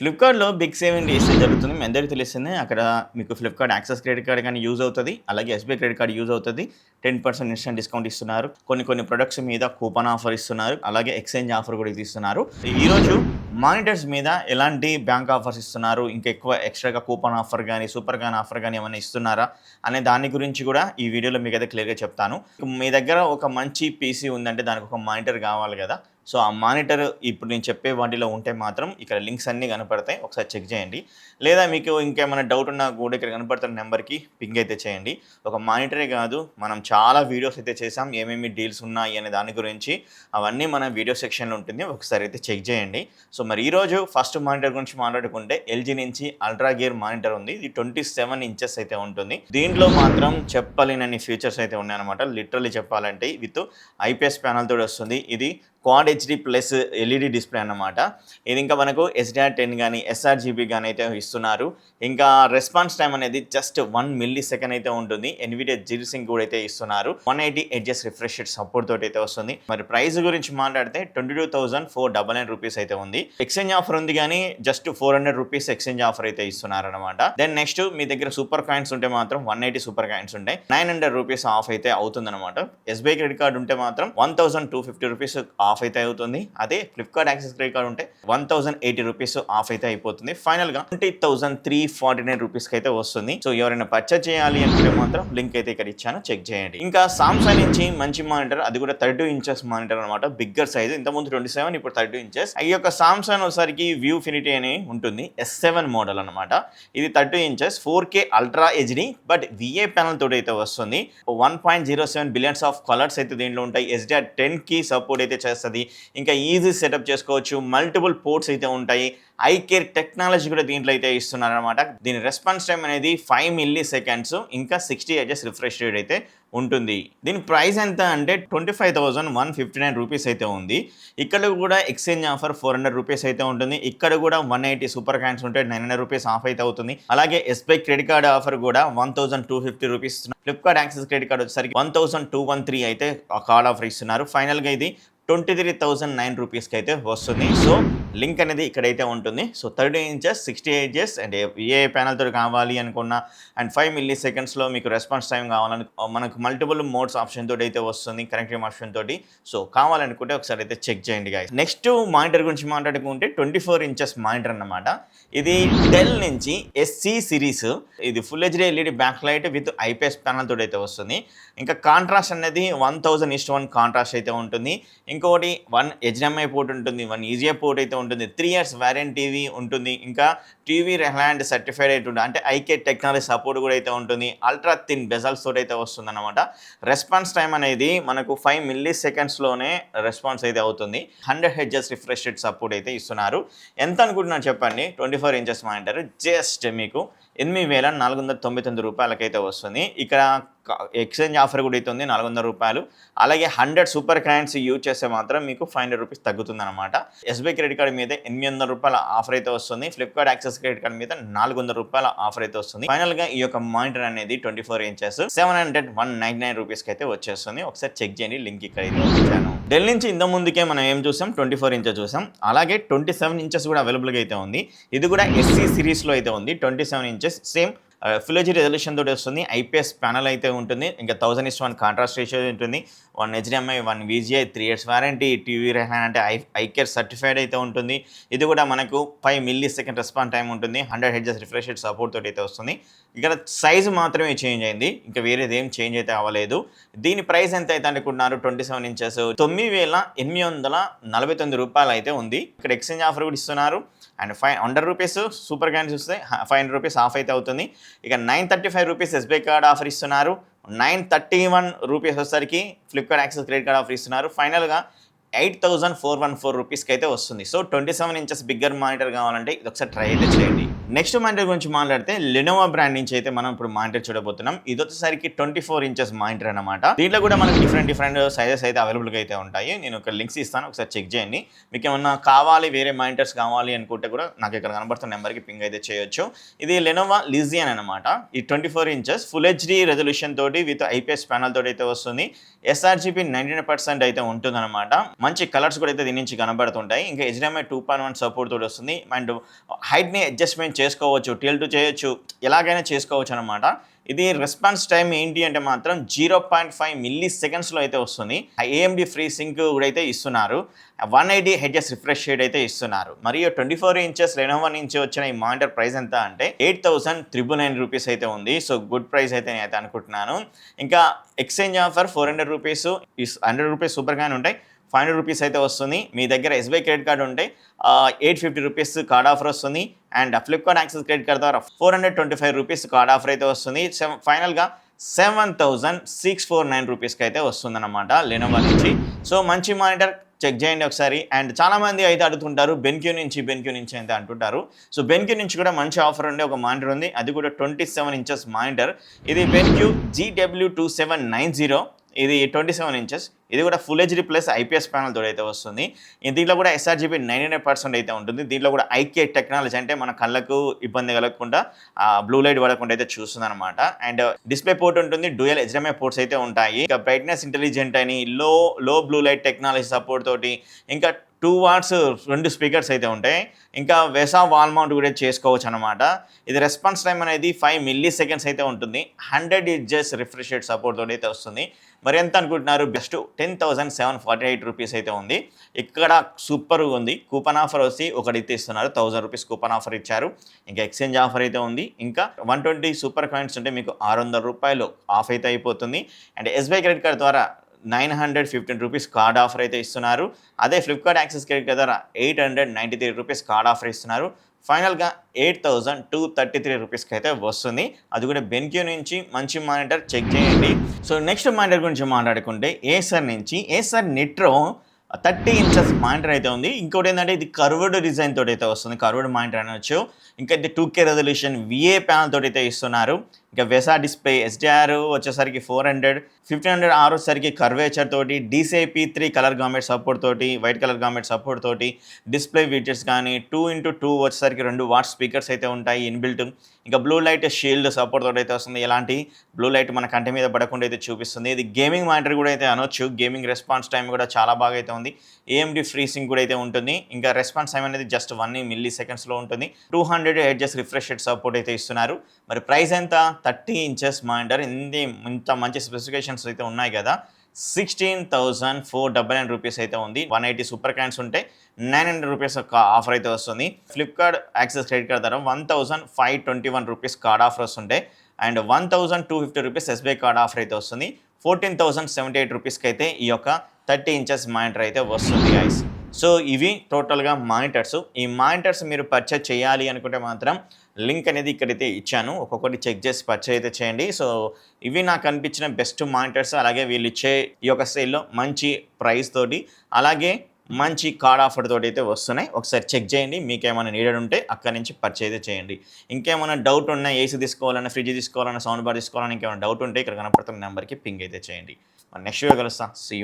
ఫ్లిప్‌కార్ట్‌లో big saving days జరుగుతుంది. మీ అందరికీ తెలిసిందే. అక్కడ మీకు ఫ్లిప్‌కార్ట్ యాక్సెస్ క్రెడిట్ కార్డ్ గాని యూజ్ అవుతది. అలాగే ఎస్‌బీఐ క్రెడిట్ కార్డ్ యూజ్ అవుతది. 10% ఇన్‌స్టంట్ డిస్కౌంట్ ఇస్తున్నారు. కొన్ని ప్రొడక్ట్స్ మీద కూపన్ ఆఫర్ ఇస్తున్నారు. అలాగే ఎక్స్‌చేంజ్ ఆఫర్ కూడా ఇది ఇస్తున్నారు. ఈరోజు మానిటర్స్ మీద ఎలాంటి బ్యాంక్ ఆఫర్స్ ఇస్తున్నారు? ఇంకా ఎక్కువ ఎక్స్‌ట్రాగా కూపన్ ఆఫర్ గాని, సూపర్ గాన్ ఆఫర్ గాని ఏమైనా ఇస్తున్నారా? అనే దాని గురించి కూడా ఈ వీడియోలో మీకైతే క్లియర్‌గా చెప్తాను. మీ దగ్గర ఒక మంచి పీసీ ఉందంటే దానికి ఒక మానిటర్ కావాలి కదా! సో, ఆ మానిటర్ ఇప్పుడు నేను చెప్పే వాటిలో ఉంటే మాత్రం ఇక్కడ లింక్స్ అన్నీ కనపడతాయి. ఒకసారి చెక్ చేయండి. లేదా మీకు ఇంకేమైనా డౌట్ ఉన్నా కూడా ఇక్కడ కనపడుతున్న నెంబర్‌కి పింగ్ అయితే చేయండి. ఒక మానిటరే కాదు, మనం చాలా వీడియోస్ అయితే చేసాం. ఏమేమి డీల్స్ ఉన్నాయి అనే దాని గురించి అవన్నీ మన వీడియో సెక్షన్‌లో ఉంటుంది. ఒకసారి అయితే చెక్ చేయండి. సో, మరి ఈరోజు ఫస్ట్ మానిటర్ గురించి మాట్లాడుకుంటే ఎల్‌జీ నుంచి అల్ట్రా గేర్ మానిటర్ ఉంది. ఇది 27 ఇంచెస్ అయితే ఉంటుంది. దీంట్లో మాత్రం చెప్పలేనన్ని ఫీచర్స్ అయితే ఉన్నాయన్నమాట. లిటరల్లీ చెప్పాలంటే విత్ ఐపీఎస్ ప్యానెల్ తోటి వస్తుంది. ఇది quad HD plus LED display అన్నమాట. ఇది ఇంకా మనకు ఎస్‌డిఆర్10 గాని, ఎస్ఆర్‌జీబీ గాని అయితే ఇస్తున్నారు. ఇంకా రెస్పాన్స్ టైమ్ అనేది జస్ట్ 1 మిల్లీ సెకండ్ అయితే ఉంటుంది. ఎన్విడియా జిల్ సింక్ కూడా అయితే ఇస్తున్నారు. 180 హెర్ట్జ్ రిఫ్రెష్ రేట్ సపోర్ట్ తోటి అయితే వస్తుంది. మరి ప్రైస్ గురించి మాట్లాడితే 22,499 రూపీస్ అయితే ఉంది. ఎక్స్‌చేంజ్ ఆఫర్ ఉంది గానీ జస్ట్ 400 రూపీస్ ఎక్స్‌చేంజ్ ఆఫర్ అయితే ఇస్తున్నారన్నమాట. దెన్ నెక్స్ట్ మీ దగ్గర సూపర్ కాయిన్స్ ఉంటే మాత్రం 180 సూపర్ కాయిన్స్ ఉంటాయి. 900 రూపీస్ ఆఫ్ అయితే అవుతుందన్నమాట. ఎస్‌బీఐ క్రెడిట్ కార్డ్ ఉంటే మాత్రం 1,250 రూపీస్ ఆఫ్ అయితే అవుతుంది. అదే ఫ్లిప్‌కార్ట్ యాక్సెస్ క్రెడిట్ కార్డ్ ఉంటే 1,080 రూపీస్ ఆఫ్ అయితే అయిపోతుంది. ఫైనల్‌గా 20,349 రూపీస్‌కి అయితే వస్తుంది. సో, ఎవరైనా పర్చేజ్ చేయాలి అనుకుంటే మాత్రం లింక్ అయితే ఇక్కడ ఇచ్చాను, చెక్ చేయండి. ఇంకా సామ్సంగ్ నుంచి మంచి మానిటర్, అది కూడా 32 ఇంచెస్ మానిటర్ అన్నమాట. Bigger size. ఇంతకుముందు 27, ఇప్పుడు 32 ఇంచెస్. ఈ యొక్క సామ్సంగ్ వచ్చేసరికి వ్యూఫినిటీ అని ఉంటుంది. S7 మోడల్ అన్నమాట. ఇది 32 inches 4K ultra HD but VA panel తోటి అయితే వస్తుంది. 1.07 బిలియన్స్ ఆఫ్ కలర్స్ అయితే దీంట్లో ఉంటాయి. ఎస్‌డిఆర్10కి సపోర్ట్ అయితే చేస్తుంది. ఇంకా ఈజీ సెటప్ చేసుకోవచ్చు. మల్టిపుల్ పోర్ట్స్ అయితే ఉంటాయి. ఐ కేర్ టెక్నాలజీ కూడా దీంట్లో అయితే ఇస్తున్నారన్నమాట. దీని రెస్పాన్స్ టైం అనేది 5 మిల్లీ సెకండ్స్, ఇంకా 60 హెర్ట్జ్ రిఫ్రెష్ రేట్ అయితే ఉంటుంది. దీని ప్రైస్ ఎంత అంటే 25,159 రూపీస్ అయితే ఉంది. ఇక్కడ కూడా ఎక్స్చేంజ్ ఆఫర్ 400 రూపీస్ అయితే ఉంటుంది. ఇక్కడ కూడా 180 సూపర్ కాయిన్స్ ఉంటే 900 రూపీస్ ఆఫ్ అయితే అవుతుంది. అలాగే ఎస్‌బీఐ క్రెడిట్ కార్డ్ ఆఫర్ కూడా 1,250 రూపీస్ ఇస్తున్నారు. ఫ్లిప్‌కార్ట్ యాక్సెస్ క్రెడిట్ కార్డ్ వచ్చేసరికి 1,213 అయితే కార్డ్ ఆఫర్ ఇస్తున్నారు. ఫైనల్‌గా ఇది 23,009 రూపీస్కి అయితే వస్తుంది. సో, లింక్ అనేది ఇక్కడైతే ఉంటుంది. సో, 30 ఇంచెస్ 60 హెర్ట్జ్ అండ్ ఏ ప్యానెల్తో కావాలి అనుకున్నా అండ్ 5 మిల్లీ సెకండ్స్లో మీకు రెస్పాన్స్ టైం కావాలని మనకు మల్టిపుల్ మోడ్స్ ఆప్షన్ తోటి అయితే వస్తుంది, కనెక్టివ్ ఆప్షన్ తోటి. సో, కావాలనుకుంటే ఒకసారి అయితే చెక్ చేయండి గైస్. నెక్స్ట్ మానిటర్ గురించి మాట్లాడుకుంటే 24 ఇంచెస్ మానిటర్ అన్నమాట. ఇది డెల్ నుంచి SC సిరీస్. ఇది full HD LED back light with IPS panel తోటి అయితే వస్తుంది. ఇంకా కాంట్రాస్ట్ అనేది 1000:1 కాంట్రాస్ట్ అయితే ఉంటుంది. ఇంకొకటి 1 HDMI పోర్ట్ ఉంటుంది, 1 EGA పోర్ట్ అయితే ఉంటుంది, 3 ఇయర్స్ వారంటీ ఉంటుంది. ఇంకా టీవీ రెహ్లాండ్ సర్టిఫైడ్ అయితే ఉంటుంది. అంటే ఐకే టెక్నాలజీ సపోర్ట్ కూడా అయితే ఉంటుంది. అల్ట్రా థిన్ బెజల్స్ తోటి అయితే వస్తుంది అనమాట. రెస్పాన్స్ టైం అనేది మనకు 5 మిల్లీ సెకండ్స్లోనే రెస్పాన్స్ అయితే అవుతుంది. 100 హెర్ట్జ్ రిఫ్రెష్ రేట్ సపోర్ట్ అయితే ఇస్తున్నారు. ఎంత అనుకుంటున్నారు చెప్పండి? 24 ఇంచెస్ మానిటర్ జస్ట్ మీకు 8,499 రూపాయలకైతే వస్తుంది. ఇక్కడ ఎక్స్చేంజ్ ఆఫర్ కూడా అయితే ఉంది, 400 రూపాయలు. అలాగే 100 సూపర్ కాయిన్స్ యూజ్ చేస్తే మాత్రం మీకు 500 రూపీస్ తగ్గుతుంది అనమాట. ఎస్‌బీఐ క్రెడిట్ కార్డ్ మీద 800 రూపాయల ఆఫర్ అయితే వస్తుంది. ఫ్లిప్‌కార్ట్ యాక్సెస్ క్రెడిట్ కార్డ్ మీద 400 రూపాయల ఆఫర్ అయితే వస్తుంది. ఫైనల్గా ఈ యొక్క మానిటర్ అనేది 24 ఇంచెస్ 799 రూపీస్కి అయితే వచ్చేస్తుంది. ఒకసారి చెక్ చేయండి, లింక్ ఇక్కడ అయితే ఇచ్చాను. డెల్ నుంచి ఇంత ముందుకే మనం ఏం చూసాం, 24 ఇంచెస్ చూసాం. అలాగే 27 ఇంచెస్ కూడా అవైలబుల్గా అయితే ఉంది. ఇది కూడా SC సిరీస్లో అయితే ఉంది. 27 inches same full HD resolution తోటి వస్తుంది. ఐపీఎస్ ప్యానెల్ అయితే ఉంటుంది. ఇంకా 1000:1 కాంట్రాస్ట్ రేషియో ఉంటుంది. 1 HDMI, 1 VGA, 3 years warranty, TV Rheinland అంటే ఐకేర్ సర్టిఫైడ్ అయితే ఉంటుంది. ఇది కూడా మనకు 5 మిల్లీ సెకండ్ రెస్పాన్స్ టైం ఉంటుంది. 100 హెర్ట్జ్ రిఫ్రెష్ రేట్ సపోర్ట్ తోటి అయితే వస్తుంది. ఇక్కడ సైజు మాత్రమే చేంజ్ అయింది, ఇంకా వేరేది ఏం చేంజ్ అయితే అవ్వలేదు. దీని ప్రైస్ ఎంత అయితే అనుకుంటున్నారు? 27 ఇంచెస్ 9,849 రూపాయలు అయితే ఉంది. ఇక్కడ ఎక్స్చేంజ్ ఆఫర్ కూడా ఇస్తున్నారు. అండ్ 500 రూపీస్ సూపర్ కాయిన్స్ వస్తే 500 రూపీస్ ఆఫ్ అయితే అవుతుంది. ఇక 935 రూపీస్ ఎస్‌బీఐ కార్డ్ ఆఫర్ ఇస్తున్నారు. 931 రూపీస్ వచ్చేసరికి Flipkart access credit card offer ఇస్తున్నారు. ఫైనల్గా 8,414 రూపీస్కి అయితే వస్తుంది. సో, 27 ఇంచెస్ బిగ్గర్ మానిటర్ కావాలంటే ఇది ఒకసారి ట్రై అయితే చేయండి. నెక్స్ట్ మానిటర్ గురించి మాట్లాడితే లెనోవో బ్రాండ్ నుంచి అయితే మనం ఇప్పుడు మానిటర్ చూడబోతున్నాం. ఇది వచ్చేసరికి 24 ఇంచెస్ మానిటర్ అనమాట. దీంట్లో కూడా మనకి డిఫరెంట్ సైజెస్ అయితే అవైలబుల్గా అయితే ఉంటాయి. నేను ఒక లింక్స్ ఇస్తాను, ఒకసారి చెక్ చేయండి. మీకు ఏమన్నా కావాలి, వేరే మానిటర్స్ కావాలి అనుకుంటే కూడా నాకు ఇక్కడ కనబడుతున్న నెంబర్కి పింగ్ అయితే చేయొచ్చు. ఇది లెనోవో లిజియన్ అనమాట. ఈ 24 ఇంచెస్ ఫుల్ హెచ్డీ రెజల్యూషన్ తోటి విత్ ఐపీఎస్ ప్యానెల్ తోటి అయితే వస్తుంది. ఎస్ఆర్జీబీ 99% అయితే ఉంటుందన్నమాట. మంచి కలర్స్ కూడా అయితే దీని నుంచి కనబడుతుంటాయి. ఇంకా HDMI 2.1 సపోర్ట్ తోటి వస్తుంది. అండ్ హైట్‌ని అడ్జస్ట్‌మెంట్ చేసుకోవచ్చు, టిల్ట్ చేయొచ్చు, ఎలాగైనా చేసుకోవచ్చు అనమాట. ఇది రెస్పాన్స్ టైం ఏంటి అంటే మాత్రం 0.5 మిల్లీ సెకండ్స్‌లో అయితే వస్తుంది. AMD ఫ్రీ సింక్ కూడా అయితే ఇస్తున్నారు. 180 హెర్ట్జ్ రిఫ్రెష్ రేట్ అయితే ఇస్తున్నారు. మరియు 24 ఇంచెస్ లెనోవో నుంచి వచ్చిన ఈ మానిటర్ ప్రైస్ ఎంత అంటే 8,999 రూపీస్ అయితే ఉంది. సో గుడ్ ప్రైస్ అయితే నేనైతే అనుకుంటున్నాను. ఇంకా exchange offer 400 rupees, 100 rupees super coin ఉంటాయి. 500 రూపీస్ అయితే వస్తుంది. మీ దగ్గర SBI క్రెడిట్ కార్డ్ ఉంటే 850 రూపీస్ కార్డ్ ఆఫర్ వస్తుంది. And Flipkart access credit card ద్వారా 425 రూపీస్ కార్డ్ ఆఫర్ అయితే వస్తుంది. ఫైనల్గా 7,649 రూపీస్కి అయితే వస్తుందన్నమాట లెనోవో నుంచి. సో మంచి మానిటర్, చెక్ చేయండి ఒకసారి. అండ్ చాలామంది అయితే అడుగుతుంటారు బెన్క్యూ నుంచి అయితే అంటుంటారు. సో బెన్క్యూ నుంచి కూడా మంచి ఆఫర్ ఉండే ఒక మానిటర్ ఉంది. అది కూడా 27 ఇంచెస్ మానిటర్. ఇది బెన్క్యూ GW2790. ఇది 27 ఇంచెస్. ఇది కూడా full HD plus IPS panel తోటి అయితే వస్తుంది. దీంట్లో కూడా sRGB 99% అయితే ఉంటుంది. దీంట్లో కూడా IK టెక్నాలజీ, అంటే మన కళ్ళకు ఇబ్బంది కలగకుండా బ్లూ లైట్ పడకుండా అయితే చూస్తుంది అనమాట. అండ్ డిస్ప్లే పోర్ట్ ఉంటుంది, డ్యూయల్ HDMI పోర్ట్స్ అయితే ఉంటాయి. ఇంకా బ్రైట్నెస్ ఇంటెలిజెంట్ అని లో బ్లూ లైట్ టెక్నాలజీ సపోర్ట్ తోటి, ఇంకా 2 వాట్స్ 2 స్పీకర్స్ అయితే ఉంటాయి. ఇంకా వెసా వాల్ మౌంట్ కూడా చేసుకోవచ్చు అనమాట. ఇది రెస్పాన్స్ టైం అనేది 5 మిల్లీ సెకండ్స్ అయితే ఉంటుంది. 100 హెర్ట్జ్ రిఫ్రెష్ రేట్ సపోర్ట్ తోటి అయితే వస్తుంది. మరి ఎంత అనుకుంటున్నారు? బెస్ట్ 10,748 రూపీస్ అయితే ఉంది. ఇక్కడ సూపర్ ఉంది. కూపన్ ఆఫర్ వచ్చి ఒకటి ఇస్తున్నారు, 1000 రూపీస్ కూపన్ ఆఫర్ ఇచ్చారు. ఇంకా ఎక్స్చేంజ్ ఆఫర్ అయితే ఉంది. ఇంకా 120 సూపర్ కాయిన్స్ ఉంటే మీకు 600 రూపాయలు ఆఫ్ అయితే అయిపోతుంది. అండ్ SBI క్రెడిట్ కార్డ్ ద్వారా 915 రూపీస్ కార్డ్ ఆఫర్ అయితే ఇస్తున్నారు. అదే ఫ్లిప్కార్ట్ యాక్సెస్ క్రెడిట్ కార్డ్ ద్వారా 893 రూపీస్ కార్డ్ ఆఫర్ ఇస్తున్నారు. ఫైనల్గా 8,233 రూపీస్కి అయితే వస్తుంది. అది కూడా బెన్క్యూ నుంచి మంచి మానిటర్, చెక్ చేయండి. సో నెక్స్ట్ మానిటర్ గురించి మాట్లాడుకుంటే ఏసర్ నుంచి ఏసర్ నిట్రో 30 ఇంచెస్ మానిటర్ అయితే ఉంది. ఇంకోటి ఏంటంటే ఇది కర్వ్డ్ డిజైన్ తోటి అయితే వస్తుంది, కర్వ్డ్ మానిటర్ అనొచ్చు. ఇంకా ఇది 2K రెజల్యూషన్ VA ప్యానల్ తోటి అయితే ఇస్తున్నారు. ఇంకా వెసా డిస్ప్లే, SDR వచ్చేసరికి 400, 1500R వచ్చేసరికి కర్వేచర్ తోటి, DCI-P3 కలర్ గామెట్ సపోర్ట్ తోటి, వైట్ కలర్ గామెట్ సపోర్ట్ తోటి, డిస్ప్లే ఫీచర్స్ కానీ 2x2 వచ్చేసరికి 2 వాట్ స్పీకర్స్ అయితే ఉంటాయి ఇన్బిల్ట్. ఇంకా బ్లూ లైట్ షీల్డ్ సపోర్ట్ తోటి అయితే వస్తుంది. ఎలాంటి బ్లూ లైట్ మన కంటి మీద పడకుండా అయితే చూపిస్తుంది. ఇది గేమింగ్ మానిటర్ కూడా అయితే అనొచ్చు. గేమింగ్ రెస్పాన్స్ టైం కూడా చాలా బాగా అయితే ఉంది. AMD ఫ్రీ సింక్ కూడా అయితే ఉంటుంది. ఇంకా రెస్పాన్స్ టైం అనేది జస్ట్ 1 మిల్లీ సెకండ్స్లో ఉంటుంది. 200 హెర్ట్జ్ రిఫ్రెష్ రేట్ సపోర్ట్ అయితే ఇస్తున్నారు. మరి ప్రైస్ ఎంత? 30 ఇంచెస్ మానిటర్. ఇంత మంచి స్పెసిఫికేషన్స్ అయితే ఉన్నాయి కదా. 16,499 రూపీస్ అయితే ఉంది. 180 సూపర్ కాయిన్స్ ఉంటే 900 రూపీస్ ఆఫర్ అయితే వస్తుంది. ఫ్లిప్కార్ట్ యాక్సెస్ క్రెడిట్ కార్డ్ ద్వారా 1,521 రూపీస్ కార్డ్ ఆఫర్ వస్తుంటే, and 1,250 rupees SBI card offer అయితే వస్తుంది. 14,078 రూపీస్కి అయితే ఈ యొక్క 30 ఇంచెస్ మానిటర్ అయితే వస్తుంది గైస్. సో ఇవి టోటల్గా మానిటర్స్. ఈ మానిటర్స్ మీరు పర్చేజ్ చేయాలి అనుకుంటే మాత్రం లింక్ అనేది ఇక్కడైతే ఇచ్చాను, ఒక్కొక్కటి చెక్ చేసి పర్చేజ్ అయితే చేయండి. సో ఇవి నాకు అనిపించిన బెస్ట్ మానిటర్స్. అలాగే వీళ్ళు ఇచ్చే ఈ యొక్క సేల్లో మంచి ప్రైస్ తోటి, అలాగే మంచి కార్డ్ ఆఫర్ తోటి అయితే వస్తున్నాయి. ఒకసారి చెక్ చేయండి. మీకు ఏమైనా నీడెడ్ ఉంటే అక్కడి నుంచి పర్చేజ్ చేయండి. ఇంకేమైనా డౌట్ ఉన్నా, ఏసీ తీసుకోవాలన్నా, ఫ్రిడ్జ్ తీసుకోవాలన్నా, సౌండ్ బార్ తీసుకోవాలన్నా, ఇంకేమైనా డౌట్ ఉంటే ఇక్కడ కనపడుతున్న నెంబర్కి పింగ్ అయితే చేయండి. నెక్స్ట్ వీడియో కలుస్తాం. See you.